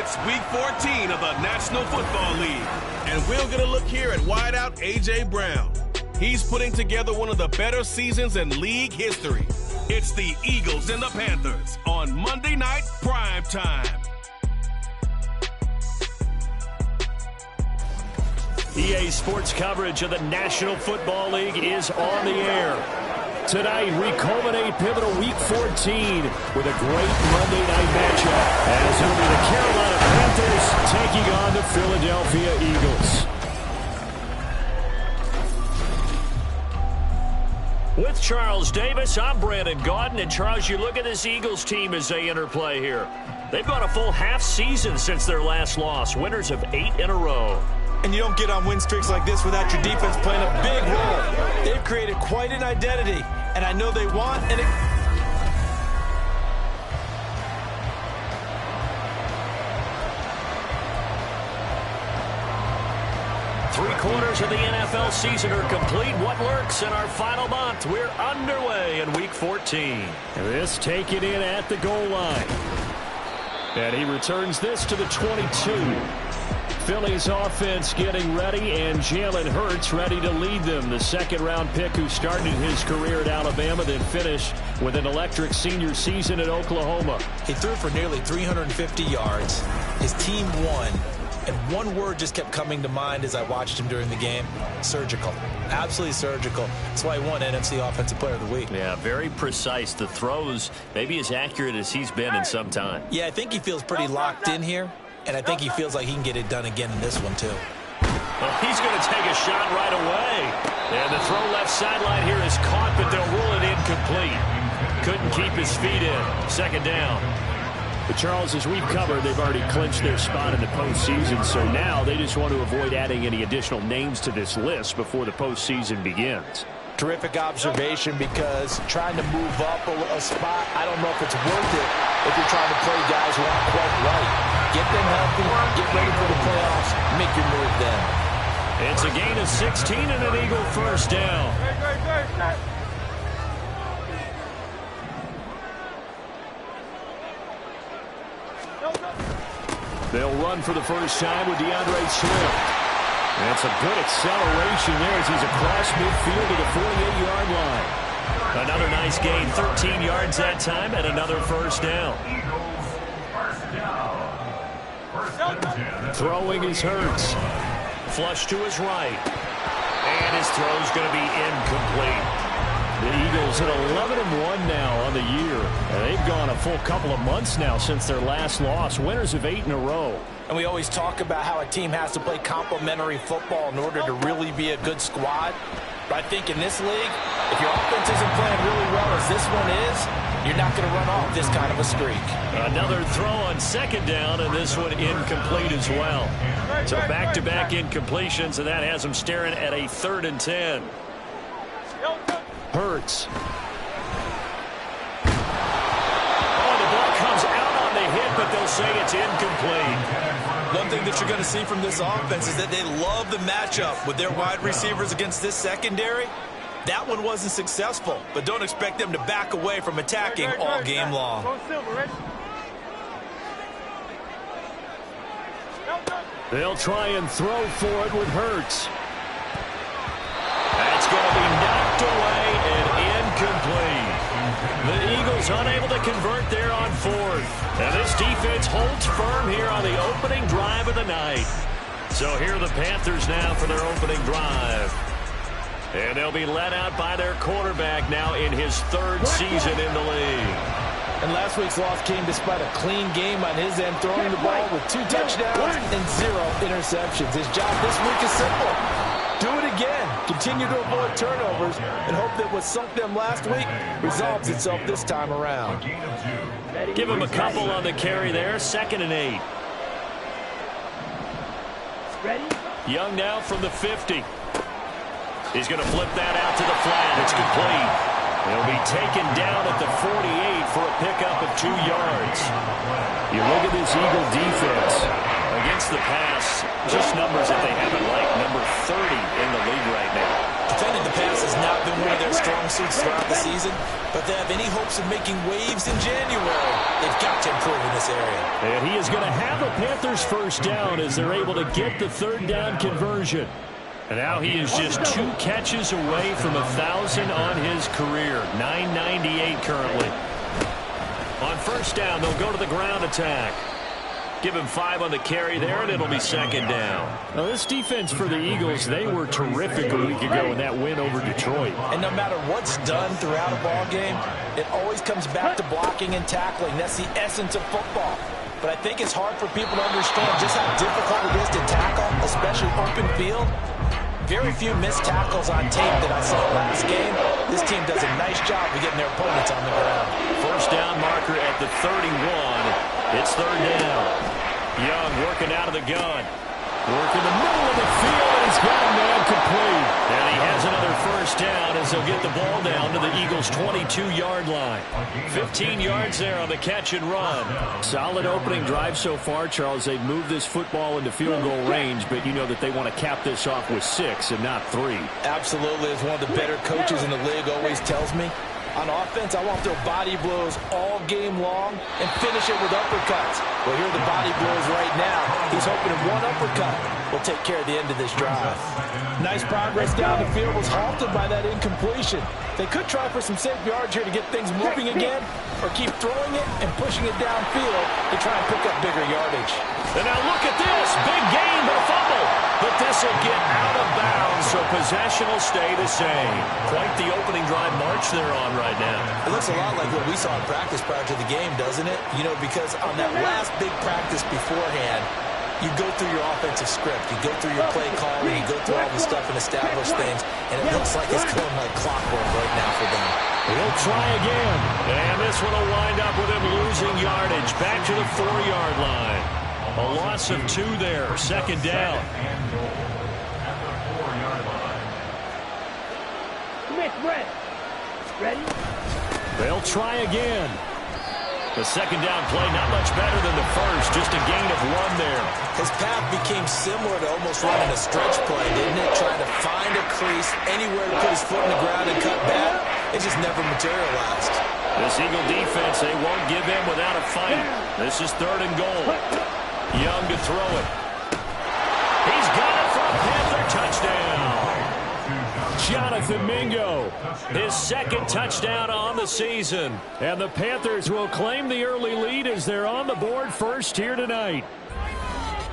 It's Week 14 of the National Football League. And we're going to look here at wideout A.J. Brown. He's putting together one of the better seasons in league history. It's the Eagles and the Panthers on Monday Night Prime Time. EA Sports coverage of the National Football League is on the air. Tonight, we culminate pivotal Week 14 with a great Monday night matchup as it'll be the Carolina Panthers taking on the Philadelphia Eagles. With Charles Davis, I'm Brandon Gaudin. And Charles, you look at this Eagles team as they interplay here. They've gone a full half season since their last loss, winners of 8 in a row. And you don't get on win streaks like this without your defense playing a big role. They've created quite an identity, and I know they want and Three-quarters of the NFL season are complete. What lurks in our final month? We're underway in Week 14. This taken in at the goal line. And he returns this to the 22. Philly's offense getting ready, and Jalen Hurts ready to lead them. The second-round pick who started his career at Alabama, then finished with an electric senior season at Oklahoma. he threw for nearly 350 yards. His team won. And one word just kept coming to mind as I watched him during the game: surgical. Absolutely surgical. That's why he won NFC Offensive Player of the Week. Yeah, very precise. The throws maybe as accurate as he's been in some time. Yeah, I think he feels pretty locked in here, and I think he feels like he can get it done again in this one, too. Well, he's going to take a shot right away. And the throw left sideline here is caught, but they'll rule it incomplete. Couldn't keep his feet in. Second down. But Charles, as we've covered, they've already clinched their spot in the postseason, so now they just want to avoid adding any additional names to this list before the postseason begins. Terrific observation, because trying to move up a spot, I don't know if it's worth it if you're trying to play guys who aren't quite right. Get them healthy, get ready for the playoffs, make your move then. It's a gain of 16 and an Eagle first down. They'll run for the first time with DeAndre Swift. That's a good acceleration there as he's across midfield to the 48-yard line. Another nice gain, 13 yards that time, and another first down. Throwing is Hurts. Flush to his right. And his throw's going to be incomplete. The Eagles at 11-1 now on the year. And they've gone a full couple of months now since their last loss. Winners of 8 in a row. And we always talk about how a team has to play complementary football in order to really be a good squad. But I think in this league, if your offense isn't playing really well as this one is, you're not going to run off this kind of a streak. Another throw on second down, and this one incomplete as well. So back-to-back incompletions, and that has them staring at a 3rd and 10. Hurts. Oh, the ball comes out on the hit, but they'll say it's incomplete. One thing that you're going to see from this offense is that they love the matchup with their wide receivers against this secondary. That one wasn't successful, but don't expect them to back away from attacking all game long. They'll try and throw for it with Hurts. That's going to be knocked away and incomplete. The Eagles unable to convert there on 4th. And this defense holds firm here on the opening drive of the night. So here are the Panthers now for their opening drive. And they'll be led out by their quarterback now in his 3rd season in the league. And last week's loss came despite a clean game on his end, throwing the ball with 2 touchdowns and 0 interceptions. His job this week is simple. Do it again. Continue to avoid turnovers and hope that what sunk them last week resolves itself this time around. Give him a couple on the carry there. 2nd and 8. Young now from the 50. He's going to flip that out to the flat. It's complete. He'll be taken down at the 48 for a pickup of 2 yards. You look at this Eagle defense. Against the pass, just numbers that they haven't liked. Number 30 in the league right now. Defending the pass has not been one of their strong suits throughout the season, but they have any hopes of making waves in January, they've got to improve in this area. And he is going to have a Panthers first down as they're able to get the third down conversion. And now he is just 2 catches away from 1,000 on his career. 998 currently. On first down, they'll go to the ground attack. Give him 5 on the carry there, and it'll be second down. Now, this defense for the Eagles, they were terrific a week ago in that win over Detroit. And no matter what's done throughout a ball game, it always comes back to blocking and tackling. That's the essence of football. But I think it's hard for people to understand just how difficult it is to tackle, especially open field. Very few missed tackles on tape that I saw last game. This team does a nice job of getting their opponents on the ground. First down marker at the 31. It's third down. Young working out of the gun. Working the middle of the field, and he's got a man complete. And he has another first down as they'll get the ball down to the Eagles' 22-yard line. 15 yards there on the catch and run. Solid opening drive so far, Charles. They've moved this football into field goal range, but you know that they want to cap this off with 6 and not 3. Absolutely. As one of the better coaches in the league always tells me, on offense, I want their body blows all game long and finish it with uppercuts. Well, here are the body blows right now. He's hoping that one uppercut will take care of the end of this drive. Nice progress down the field, was halted by that incompletion. They could try for some safe yards here to get things moving again, or keep throwing it and pushing it downfield to try and pick up bigger yardage. And now look at this. Big gain, but a fumble. But this will get out of bounds, so possession will stay the same. Quite the opening drive march they're on right now. It looks a lot like what we saw in practice prior to the game, doesn't it? You know, because on that last big practice beforehand, you go through your offensive script, you go through your play calling, you go through all the stuff and establish things, and it looks like it's going like clockwork right now for them. He'll try again. And this one will wind up with him losing yardage. Back to the 4-yard line. A loss of 2 there. Second down. Ready? They'll try again. The second down play not much better than the first. Just a gain of 1 there. His path became similar to almost running a stretch play, didn't it? Trying to find a crease, anywhere to put his foot in the ground and cut back. It just never materialized. This Eagle defense, they won't give in without a fight. This is 3rd and goal. Young to throw it. He's got it for a Panther touchdown. Jonathan Mingo, his 2nd touchdown on the season. And the Panthers will claim the early lead as they're on the board first here tonight.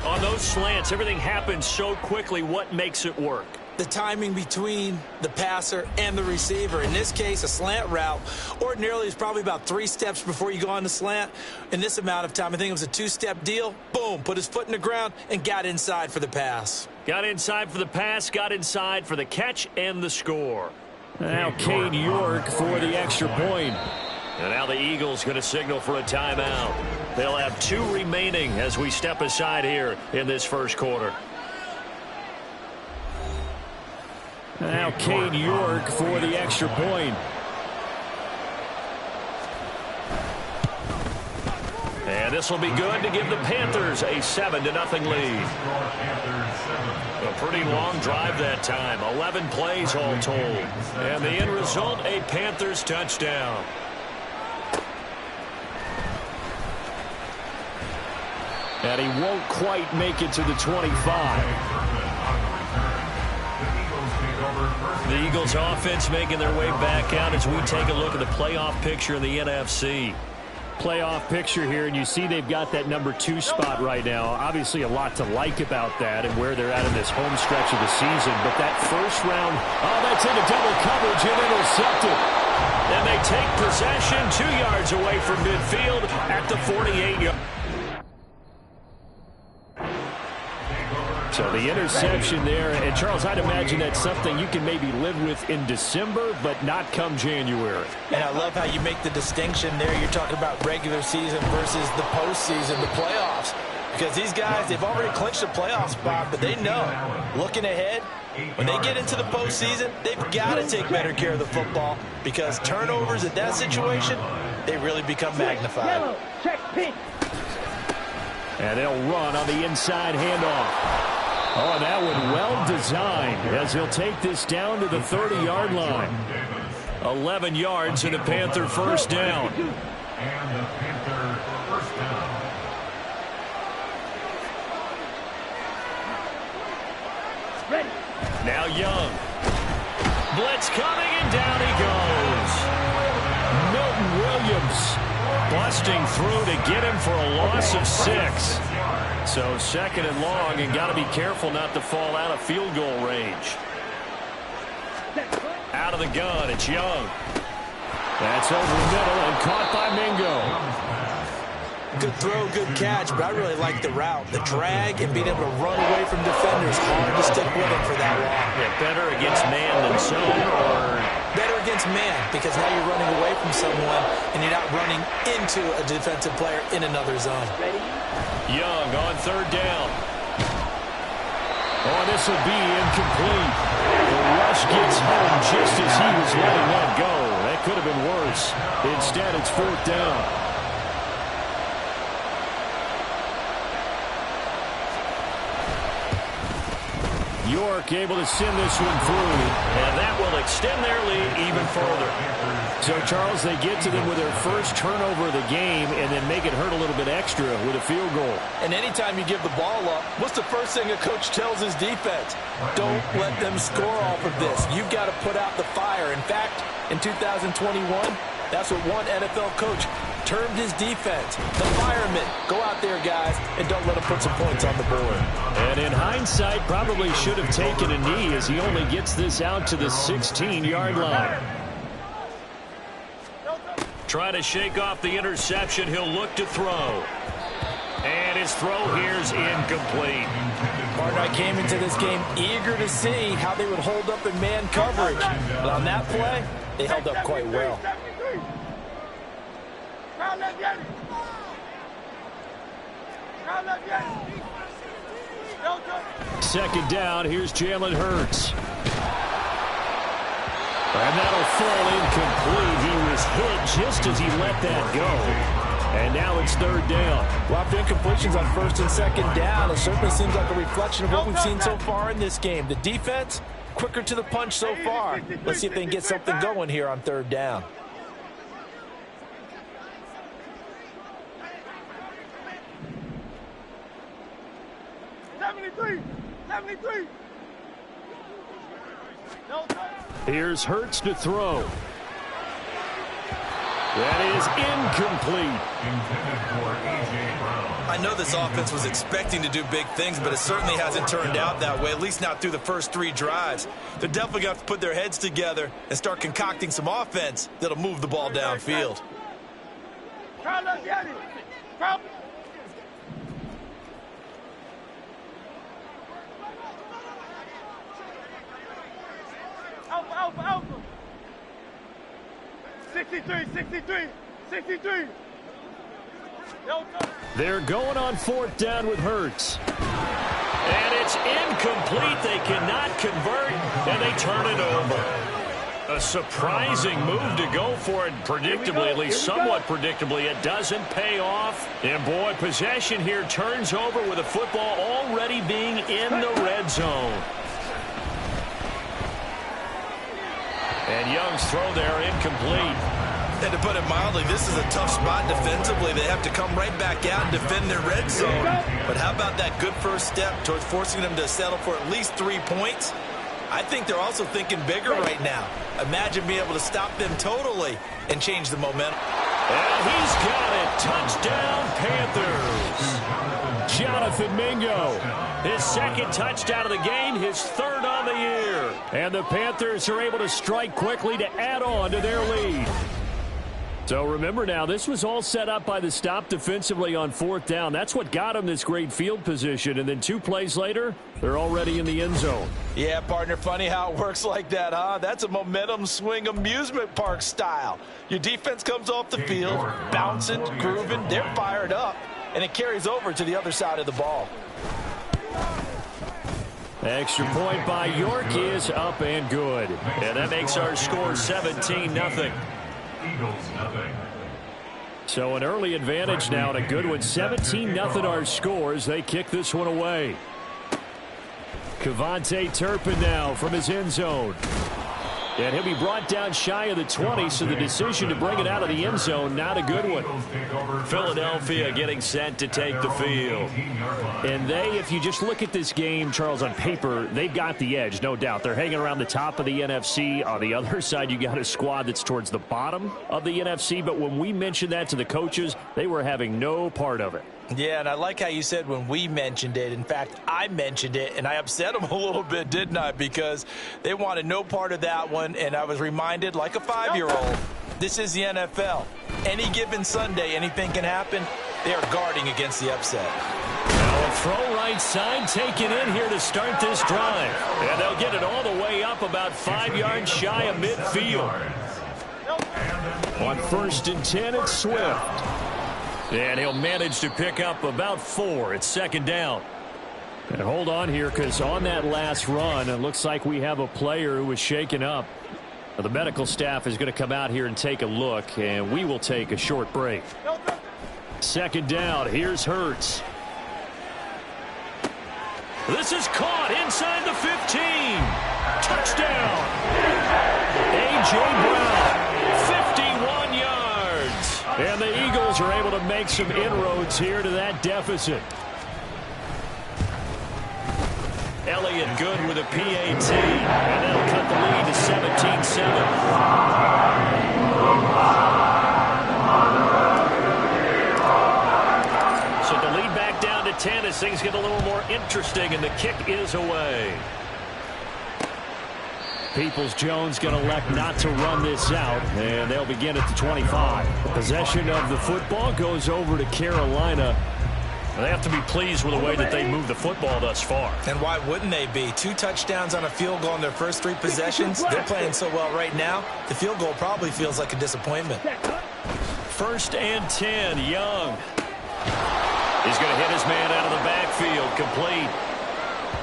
On those slants, everything happens so quickly. What makes it work? The timing between the passer and the receiver. In this case, a slant route ordinarily is probably about 3 steps before you go on the slant. In this amount of time, I think it was a 2-step deal. Boom, put his foot in the ground and got inside for the pass. Got inside for the pass, got inside for the catch and the score. Now Cade York for the extra point. And now the Eagles going to signal for a timeout. They'll have 2 remaining as we step aside here in this first quarter. Now Cade York for the extra point. And this will be good to give the Panthers a 7-0 lead. A pretty long drive that time. 11 plays all told. And the end result, a Panthers touchdown. And he won't quite make it to the 25. The Eagles offense making their way back out as we take a look at the playoff picture in the NFC. Playoff picture here, and you see they've got that number 2 spot right now. Obviously a lot to like about that and where they're at in this home stretch of the season. But that first round, that's into double coverage and intercepted. And they take possession 2 yards away from midfield at the 48-yard. So the interception there, and Charles, I'd imagine that's something you can maybe live with in December, but not come January. And I love how you make the distinction there. You're talking about regular season versus the postseason, the playoffs. Because these guys, they've already clinched a playoff spot, but they know, looking ahead, when they get into the postseason, they've got to take better care of the football because turnovers at that situation, they really become magnified. Check, pink. And they'll run on the inside handoff. Oh, that one well designed as he'll take this down to the 30-yard line. 11 yards and a Panther first down. And the Panther first down. Now Young. Blitz coming, and down he goes. Milton Williams busting through to get him for a loss of 6. So second and long, and got to be careful not to fall out of field goal range. Out of the gun, it's Young. That's over the middle and caught by Mingo. Good throw, good catch, but I really like the route. The drag and being able to run away from defenders. Hard to stick with him for that long. Yeah, better against man than zone, or better against man, because now you're running away from someone and you're not running into a defensive player in another zone. Young on third down. Oh, this will be incomplete. The rush gets home just as he was letting that go. That could have been worse. Instead, it's fourth down. York able to send this one through, and that will extend their lead even further. So, Charles, they get to them with their first turnover of the game and then make it hurt a little bit extra with a field goal. And anytime you give the ball up, what's the first thing a coach tells his defense? Don't let them score off of this. You've got to put out the fire. In fact, in 2021, that's what one NFL coach termed his defense. The firemen. Go out there, guys, and don't let them put some points on the board. And in hindsight, probably should have taken a knee as he only gets this out to the 16-yard line. Trying to shake off the interception. He'll look to throw. And his throw here's incomplete. Partner, I came into this game eager to see how they would hold up in man coverage. But on that play, they held up quite well. Second down, here's Jalen Hurts. And that'll fall incomplete. He was hit just as he let that go. And now it's third down. Well, after incompletions on first and second down, it certainly seems like a reflection of what we've seen so far in this game. The defense, quicker to the punch so far. Let's see if they can get something going here on third down. Here's Hurts to throw. That is incomplete. I know this offense was expecting to do big things, but it certainly hasn't turned out that way, at least not through the first 3 drives. They're definitely going to have to put their heads together and start concocting some offense that'll move the ball downfield. Alpha. 63. They're going on fourth down with Hurts. And it's incomplete. They cannot convert, and they turn it over. A surprising move to go for it, predictably, at least somewhat predictably. It doesn't pay off. And, boy, possession here turns over with the football already being in the red zone. And Young's throw there incomplete. And to put it mildly, this is a tough spot defensively. They have to come right back out and defend their red zone. But how about that good first step towards forcing them to settle for at least 3 points? I think they're also thinking bigger right now. Imagine being able to stop them totally and change the momentum. And he's got it. Touchdown, Panthers. Jonathan Mingo. His second touchdown of the game, his third on the year. And the Panthers are able to strike quickly to add on to their lead. So remember now, this was all set up by the stop defensively on fourth down. That's what got them this great field position. And then 2 plays later, they're already in the end zone. Yeah, partner, funny how it works like that, huh? That's a momentum swing amusement park style. Your defense comes off the field, bouncing, grooving, they're fired up, and it carries over to the other side of the ball. Extra point by York is up and good. And that makes our score 17-0. Eagles, nothing. So an early advantage now and a good one. 17-0 our score as they kick this one away. Kevontae Turpin now from his end zone. And he'll be brought down shy of the 20, so the decision to bring it out of the end zone, not a good one. Philadelphia getting set to take the field. And they, if you just look at this game, Charles, on paper, they've got the edge, no doubt. They're hanging around the top of the NFC. On the other side, you got a squad that's towards the bottom of the NFC. But when we mentioned that to the coaches, they were having no part of it. Yeah, and I like how you said when we mentioned it. In fact, I mentioned it, and I upset them a little bit, didn't I? Because they wanted no part of that one, and I was reminded, like a 5-year-old, this is the NFL. Any given Sunday, anything can happen. They are guarding against the upset. Now a throw right side taken in here to start this drive. And they'll get it all the way up about 5 yards shy of midfield. On 1st and 10, it's Swift. And he'll manage to pick up about 4. It's 2nd down. And hold on here, because on that last run, it looks like we have a player who was shaken up. Now, the medical staff is going to come out here and take a look, and we will take a short break. 2nd down. Here's Hurts. This is caught inside the 15. Touchdown. A.J. Brown, 51 yards. And the Eagles are able to make some inroads here to that deficit. Elliott good with a PAT. And that'll cut the lead to 17-7. So the lead back down to 10 as things get a little more interesting, and the kick is away. Peoples-Jones going to elect not to run this out, and they'll begin at the 25. The possession of the football goes over to Carolina. They have to be pleased with the way that they moved the football thus far. And why wouldn't they be? 2 touchdowns on a field goal in their first 3 possessions. They're playing so well right now, the field goal probably feels like a disappointment. 1st and 10, Young. He's going to hit his man out of the backfield, complete.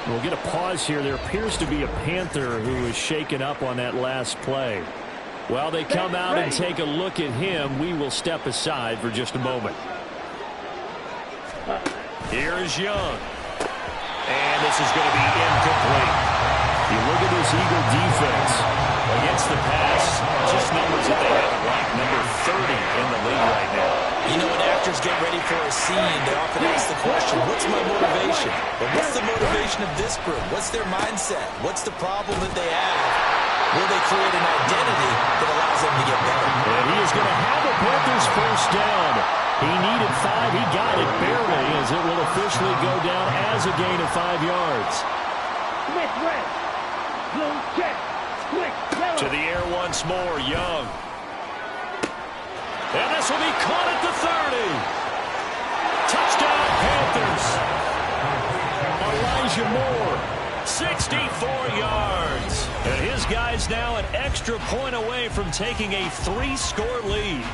We'll get a pause here. There appears to be a Panther who is shaken up on that last play. While they come out and take a look at him, we will step aside for just a moment. Here's Young. And this is going to be incomplete. You look at this Eagle defense against the pass, just numbers that they haven't liked. Number 30 in the league right now. You know, when actors get ready for a scene, they often ask the question, what's my motivation? But what's the motivation of this group? What's their mindset? What's the problem that they have? Will they create an identity that allows them to get better? And he is going to have the Panthers first down. He needed 5. He got it barely, as it will officially go down as a gain of 5 yards. To the air once more, Young. And this will be caught at the 30. Touchdown, Panthers. Elijah Moore, 64 yards. And his guys now an extra point away from taking a 3-score lead.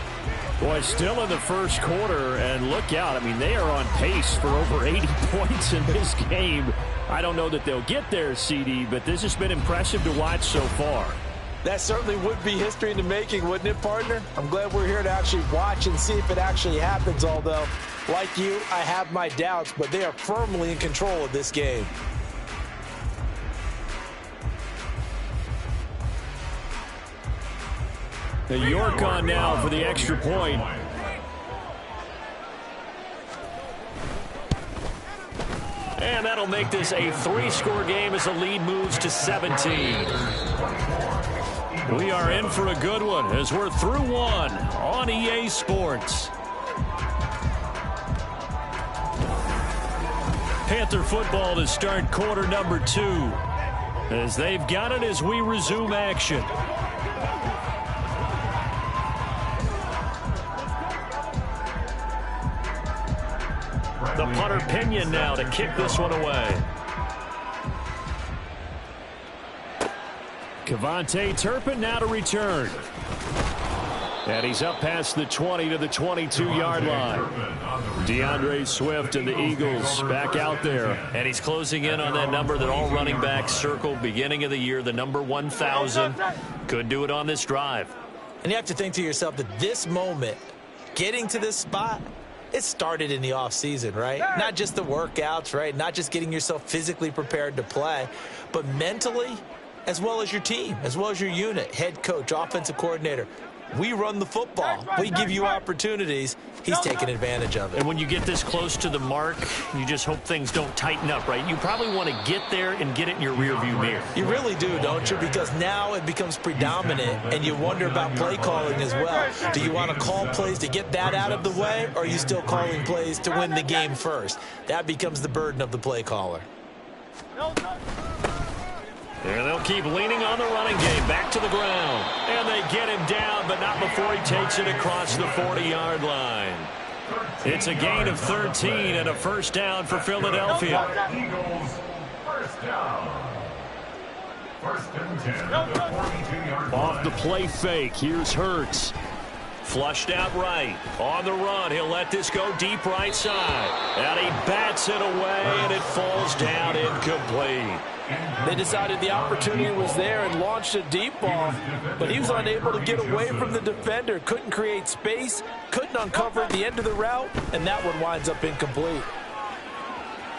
Boy, still in the first quarter, and look out. I mean, they are on pace for over 80 points in this game. I don't know that they'll get there, CD, but this has been impressive to watch so far. That certainly would be history in the making, wouldn't it, partner? I'm glad we're here to actually watch and see if it actually happens, although, like you, I have my doubts, but they are firmly in control of this game. York on now for the extra point. And that'll make this a 3-score game as the lead moves to 17. We are in for a good one as we're through 1 on EA Sports. Panther football to start quarter number 2 as they've got it as we resume action. The punter Pinion now to kick this one away. Kevontae Turpin now to return. And he's up past the 20 to the 22-yard line. DeAndre Swift and the Eagles back out there. And he's closing in on that number that all running backs circled beginning of the year, the number 1,000. Could do it on this drive. And you have to think to yourself that this moment, getting to this spot, it started in the offseason, right? Not just the workouts, right? Not just getting yourself physically prepared to play, but mentally, as well as your team, as well as your unit, head coach, offensive coordinator. We run the football. We give you opportunities. He's taking advantage of it. And when you get this close to the mark, you just hope things don't tighten up, right? You probably want to get there and get it in your rearview mirror. You really do, don't you? Because now it becomes predominant, and you wonder about play calling as well. Do you want to call plays to get that out of the way, or are you still calling plays to win the game first? That becomes the burden of the play caller. And they'll keep leaning on the running game. Back to the ground. And they get him down, but not before he takes it across the 40-yard line. It's a gain of 13 and a first down for Philadelphia. Eagles, first down. First and 10 at the 42-yard line. Off the play fake, here's Hurts. Flushed out right. On the run, he'll let this go deep right side. And he bats it away, and it falls down incomplete. They decided the opportunity was there and launched a deep ball, but he was unable to get away from the defender. Couldn't create space, couldn't uncover the end of the route, and that one winds up incomplete.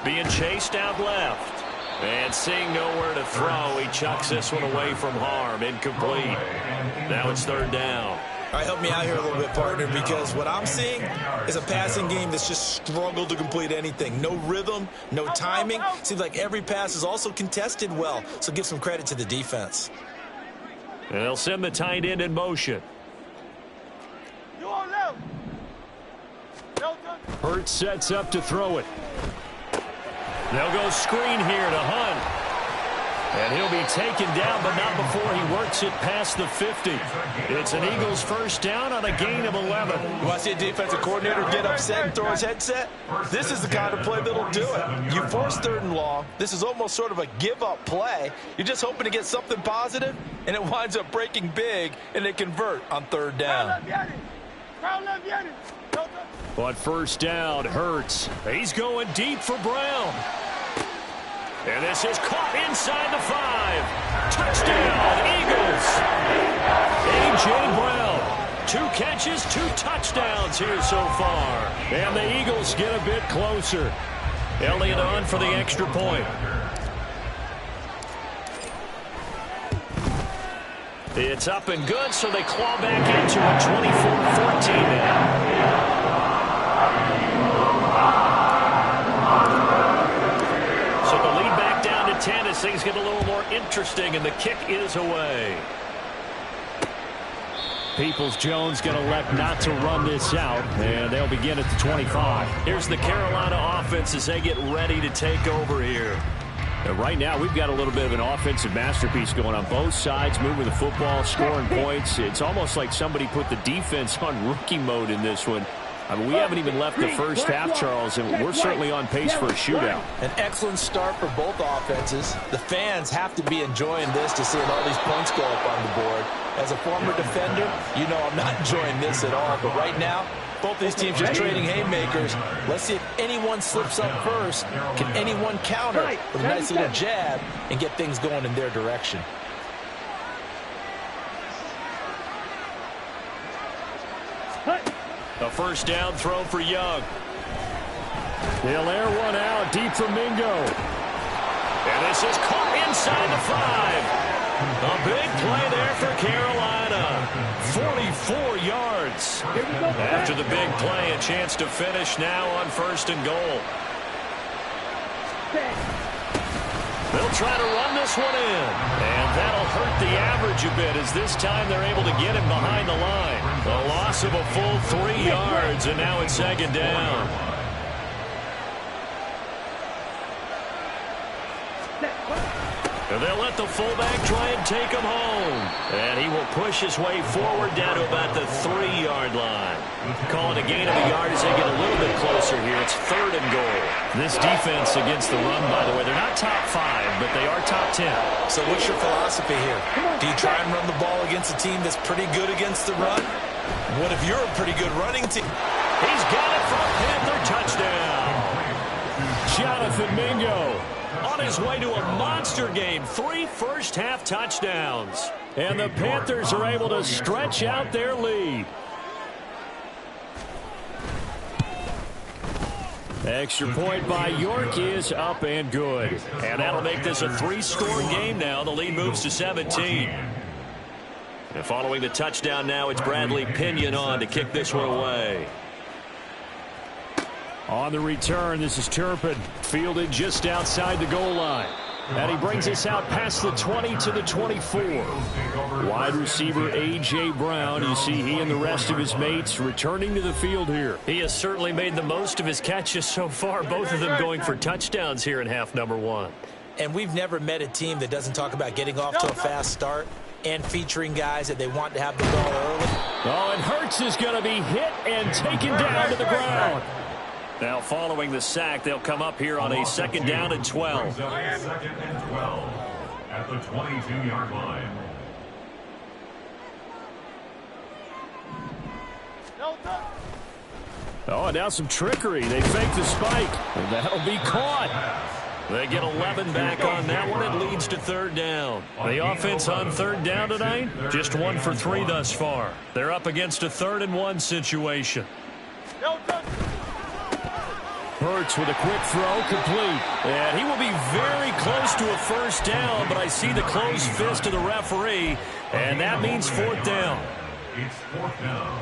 Being chased out left. And seeing nowhere to throw, he chucks this one away from harm. Incomplete. Now it's third down. All right, help me out here a little bit, partner, because what I'm seeing is a passing game that's just struggled to complete anything. No rhythm, no timing. Seems like every pass is also contested well, so give some credit to the defense. And they'll send the tight end in motion. Hurts sets up to throw it. They'll go screen here to Hunt. And he'll be taken down, but not before he works it past the 50. It's an Eagles first down on a gain of 11. You want to see a defensive coordinator get upset and throw his headset? This is the kind of play that'll do it. You force third and long. This is almost sort of a give-up play. You're just hoping to get something positive, and it winds up breaking big, and they convert on third down. But first down, Hurts. He's going deep for Brown. And this is caught inside the 5. Touchdown, Eagles. A.J. Brown. 2 catches, 2 touchdowns here so far. And the Eagles get a bit closer. Elliott on for the extra point. It's up and good, so they claw back into a 24-14 now. So the lead back down to 10 as things get a little more interesting, and the kick is away. Peoples-Jones going to elect not to run this out, and they'll begin at the 25. Here's the Carolina offense as they get ready to take over here. And right now, we've got a little bit of an offensive masterpiece going on both sides, moving the football, scoring points. It's almost like somebody put the defense on rookie mode in this one. I mean, we haven't even left the first half, Charles, and we're certainly on pace for a shootout. An excellent start for both offenses. The fans have to be enjoying this to see all these points go up on the board. As a former defender, you know I'm not enjoying this at all. But right now, both these teams just trading haymakers. Let's see if anyone slips up first. Can anyone counter with a nice little jab and get things going in their direction? A first down throw for Young. He'll air one out deep for Mingo. And this is caught inside the 5. A big play there for Carolina. 44 yards. After the big play, a chance to finish now on first and goal. They'll try to run this one in. And that'll hurt the average a bit as this time they're able to get him behind the line. A loss of a full 3 yards, and now it's second down. And they'll let the fullback try and take him home. And he will push his way forward down to about the 3-yard line. Calling a gain of a yard as they get a little bit closer here. It's third and goal. This defense against the run, by the way, they're not top 5, but they are top 10. So what's your philosophy here? Do you try and run the ball against a team that's pretty good against the run? What if you're a pretty good running team? He's got it for a Panther touchdown. Jonathan Mingo on his way to a monster game. 3 first-half touchdowns. And the Panthers are able to stretch out their lead. Extra point by York is up and good. And that'll make this a 3-score game now. The lead moves to 17. And following the touchdown now, it's Bradley Pinion on to kick this one away. On the return, this is Turpin, fielded just outside the goal line. And he brings us out past the 20 to the 24. Wide receiver A.J. Brown. You see he and the rest of his mates returning to the field here. He has certainly made the most of his catches so far, both of them going for touchdowns here in half number 1. And we've never met a team that doesn't talk about getting off to a fast start and featuring guys that they want to have the ball early. Oh, and Hurts is going to be hit and taken down to the ground. Now following the sack, they'll come up here on a 2nd down and 12. 2nd and 12 at the 22-yard line. Oh, now some trickery. They fake the spike, and that'll be caught. They get 11 back on that one. It leads to 3rd down. The offense on 3rd down tonight, just 1 for 3 thus far. They're up against a 3rd and 1 situation. Hurts with a quick throw, complete. And he will be very close to a 1st down, but I see the closed fist of the referee, and that means 4th down. It's 4th down.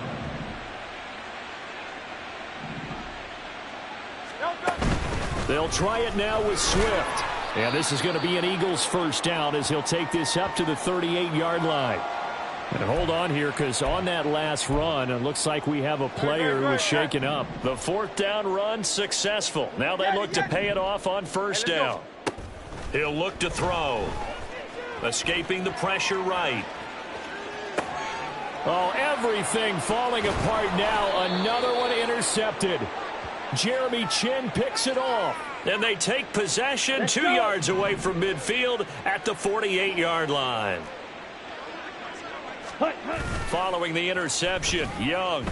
They'll try it now with Swift. And this is going to be an Eagles 1st down as he'll take this up to the 38-yard line. And hold on here, because on that last run, it looks like we have a player who was shaken up. The 4th down run successful. Now they look to pay it off on 1st down. He'll look to throw. Escaping the pressure right. Oh, everything falling apart now. Another one intercepted. Jeremy Chin picks it off. And they take possession 2 yards away from midfield at the 48-yard line. Following the interception, Young.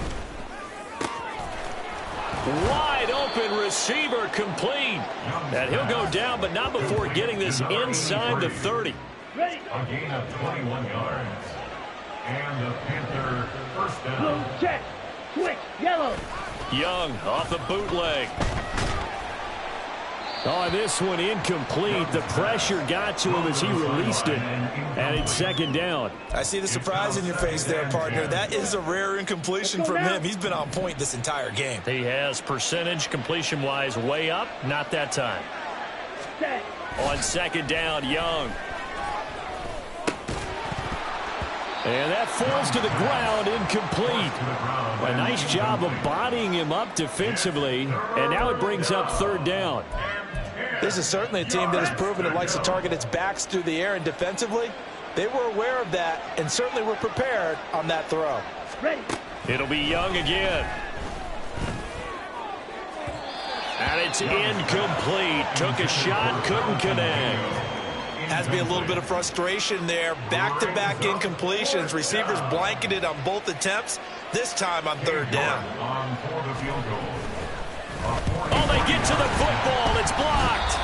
Wide open receiver complete. And he'll go down, but not before getting this inside the 30. A gain of 21 yards. And the Panther 1st down. Blue check. Quick. Yellow. Young off the bootleg. Oh, this one incomplete. The pressure got to him as he released it. And it's 2nd down. I see the surprise in your face there, partner. That is a rare incompletion from him. He's been on point this entire game. He has percentage completion-wise way up. Not that time. On 2nd down, Young. And that falls to the ground, incomplete. A nice job of bodying him up defensively. And now it brings up 3rd down. This is certainly a team that has proven it likes to target its backs through the air, and defensively, they were aware of that and certainly were prepared on that throw. It'll be Young again. And it's incomplete. Took a shot, couldn't connect. Has to be a little bit of frustration there. Back-to-back incompletions. Receivers blanketed on both attempts, this time on 3rd down. Oh, they get to the football. It's blocked.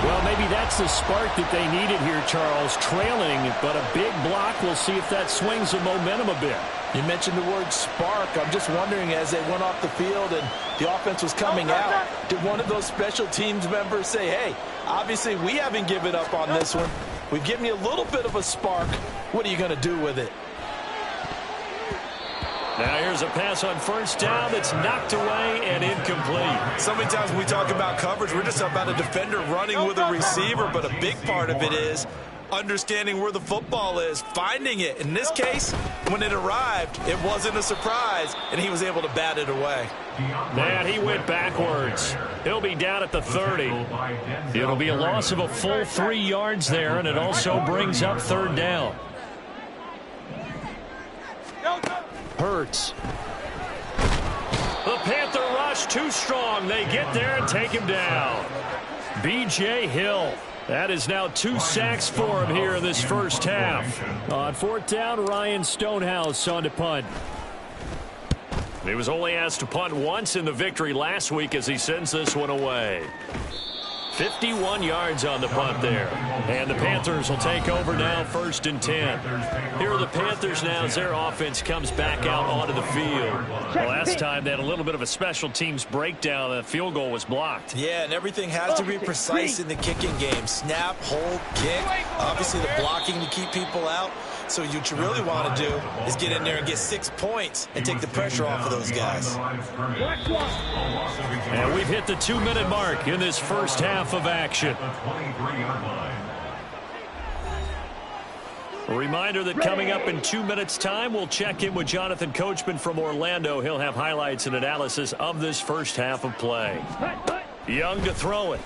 Well, maybe that's the spark that they needed here, Charles. Trailing, but a big block. We'll see if that swings the momentum a bit. You mentioned the word spark. I'm just wondering, as they went off the field and the offense was coming out, did one of those special teams members say, hey, obviously we haven't given up on this one. We've given you a little bit of a spark. What are you going to do with it? Now here's a pass on 1st down that's knocked away and incomplete. So many times when we talk about coverage, we're just about a defender running with a receiver, but a big part of it is understanding where the football is, finding it. In this case, when it arrived, it wasn't a surprise, and he was able to bat it away. Man, he went backwards. He'll be down at the 30. It'll be a loss of a full 3 yards there, and it also brings up 3rd down. Hurts. The Panther rush too strong. They get there and take him down. B.J. Hill. That is now 2 sacks for him here in this 1st half. On 4th down, Ryan Stonehouse on to punt. He was only asked to punt once in the victory last week as he sends this one away. 51 yards on the punt there. And the Panthers will take over now, 1st and 10. Here are the Panthers now as their offense comes back out onto the field. Well, last time they had a little bit of a special teams breakdown. The field goal was blocked. Yeah, and everything has to be precise in the kicking game. Snap, hold, kick. Obviously the blocking to keep people out. So what you really want to do is get in there and get 6 points and take the pressure off of those guys. And we've hit the 2-minute mark in this first half of action. A reminder that coming up in 2 minutes' time, we'll check in with Jonathan Coachman from Orlando. He'll have highlights and analysis of this first half of play. Young to throw it.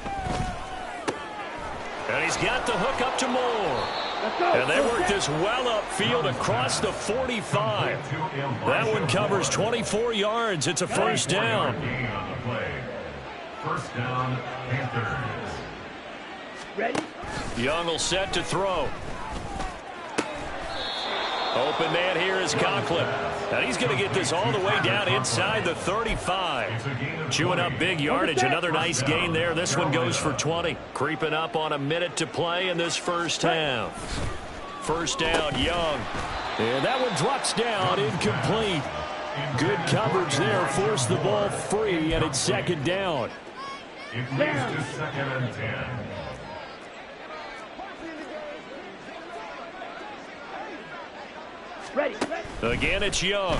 And he's got the hook up to Moore. And they work this well upfield across the 45. That one covers 24 yards. It's a first down. First down, Panthers. Ready? Young will set to throw. Open man here is Conklin. And he's going to get this all the way down inside the 35. Chewing up big yardage. Another nice gain there. This one goes for 20. Creeping up on a minute to play in this first half. First down, Young. And that one drops down, incomplete. Good coverage there. Forced the ball free, and it's 2nd down. It moves to 2nd and 10. Ready. Again, it's Young.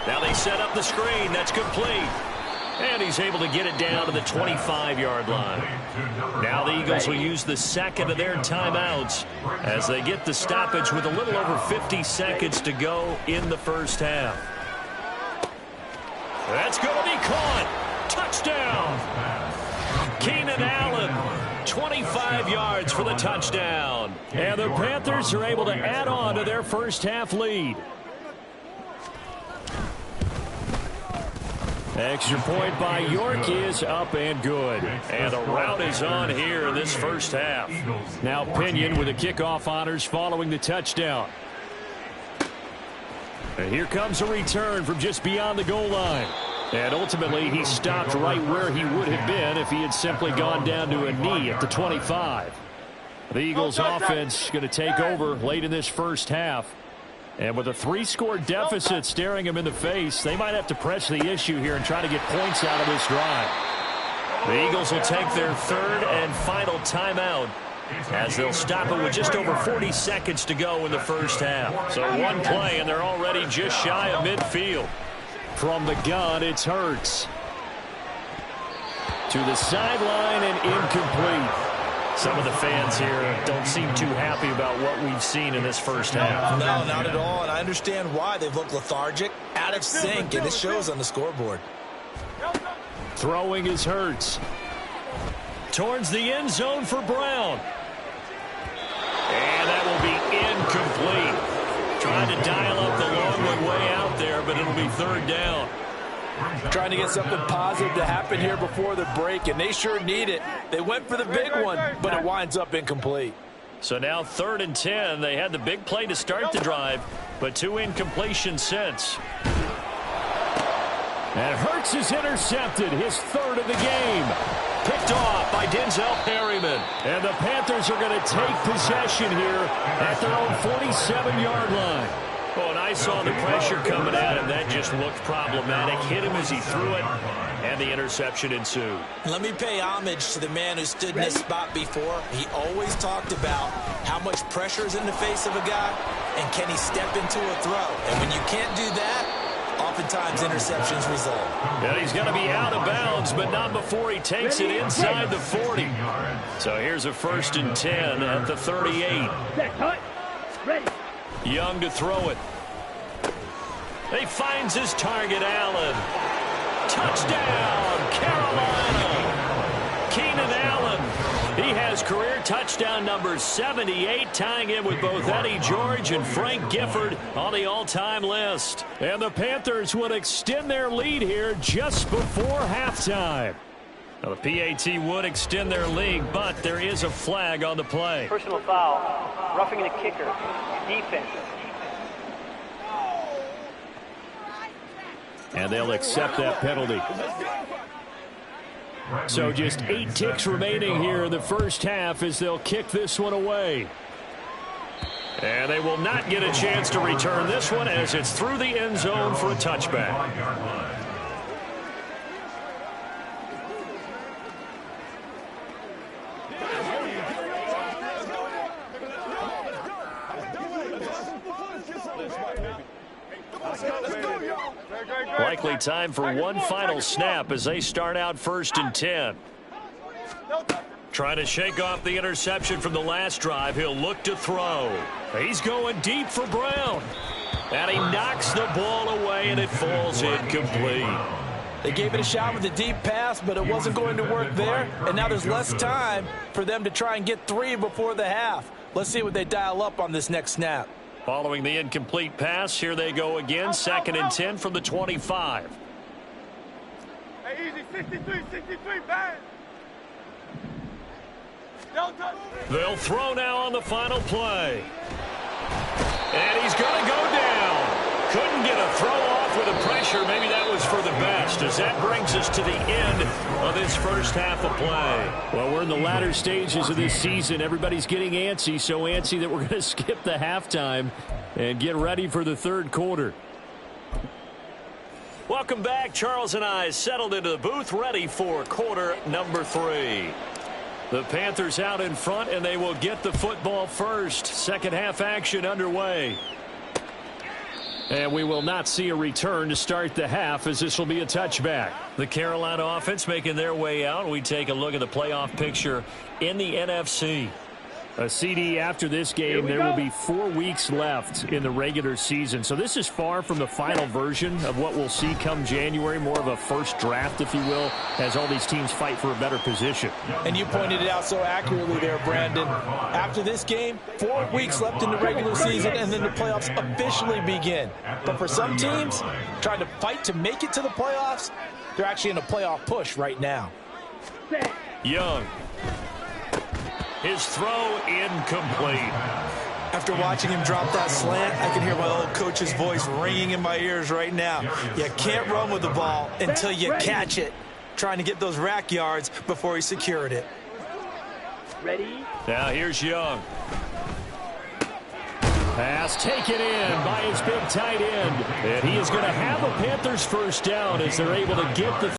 Now they set up the screen. That's complete. And he's able to get it down to the 25-yard line. Now the Eagles will use the second of their timeouts as they get the stoppage with a little over 50 seconds to go in the first half. That's going to be caught. Touchdown. Keenan Allen, 25 yards for the touchdown. And the Panthers are able to add on to their first half lead. Extra point by York is up and good. And the route is on here in this first half. Now Pinion with the kickoff honors following the touchdown. And here comes a return from just beyond the goal line. And ultimately he stopped right where he would have been if he had simply gone down to a knee at the 25. The Eagles offense going to take over late in this first half. And with a 3-score deficit staring him in the face, they might have to press the issue here and try to get points out of this drive. The Eagles will take their 3rd and final timeout as they'll stop it with just over 40 seconds to go in the first half. So one play, and they're already just shy of midfield. From the gun, it's Hurts. To the sideline and incomplete. Some of the fans here don't seem too happy about what we've seen in this first half. No, not at all, and I understand why. They've looked lethargic, out of sync, and it shows on the scoreboard. Throwing is Hurts. Towards the end zone for Brown. And that will be incomplete. Trying to dial up the long way out there, but it'll be 3rd down. Trying to get something positive to happen here before the break, and they sure need it. They went for the big one, but it winds up incomplete. So now 3rd and 10. They had the big play to start the drive, but 2 incompletions since. And Hurts is intercepted, his 3rd of the game. Picked off by Denzel Perryman. And the Panthers are going to take possession here at their own 47-yard line. Oh, and I saw the pressure coming at him. That just looked problematic. Hit him as he threw it, and the interception ensued. Let me pay homage to the man who stood in this spot before. He always talked about how much pressure is in the face of a guy, and can he step into a throw. And when you can't do that, oftentimes interceptions result. Yeah, he's going to be out of bounds, but not before he takes it inside the 40. So here's a 1st and 10 at the 38. Ready. Young to throw it. He finds his target, Allen. Touchdown, Carolina. Keenan Allen. He has career touchdown number 78, tying in with both Eddie George and Frank Gifford on the all-time list. And the Panthers would extend their lead here just before halftime. Now, the PAT would extend their lead, but there is a flag on the play. Personal foul, roughing the kicker, defense. And they'll accept that penalty. So just 8 ticks remaining here in the first half as they'll kick this one away. And they will not get a chance to return this one as it's through the end zone for a touchback. Likely time for one final snap as they start out 1st and 10. Trying to shake off the interception from the last drive. He'll look to throw. He's going deep for Brown. And he knocks the ball away, and it falls incomplete. They gave it a shot with a deep pass, but it wasn't going to work there. And now there's less time for them to try and get 3 before the half. Let's see what they dial up on this next snap. Following the incomplete pass, here they go again. 2nd and 10 from the 25. Hey, easy, 63, bang. They'll throw now on the final play. And he's going to go down. Couldn't get a throw off with the pressure. Maybe that was for the best, as that brings us to the end of this first half of play. Well, we're in the latter stages of this season. Everybody's getting antsy, so antsy that we're going to skip the halftime and get ready for the third quarter. Welcome back. Charles and I settled into the booth, ready for quarter number 3. The Panthers out in front, and they will get the football first. Second half action underway. And we will not see a return to start the half, as this will be a touchback. The Carolina offense making their way out. We take a look at the playoff picture in the NFC. A CD after this game, there will be 4 weeks left in the regular season. So this is far from the final version of what we'll see come January, more of a first draft, if you will, as all these teams fight for a better position. And you pointed it out so accurately there, Brandon. After this game, 4 weeks left in the regular season, and then the playoffs officially begin. But for some teams, trying to fight to make it to the playoffs, they're actually in a playoff push right now. Young. His throw incomplete. After watching him drop that slant, I can hear my old coach's voice ringing in my ears right now. You can't run with the ball until you catch it. Trying to get those rack yards before he secured it. Ready? Now here's Young. Pass taken in by his big tight end. And he is going to have a Panthers first down as they're able to get the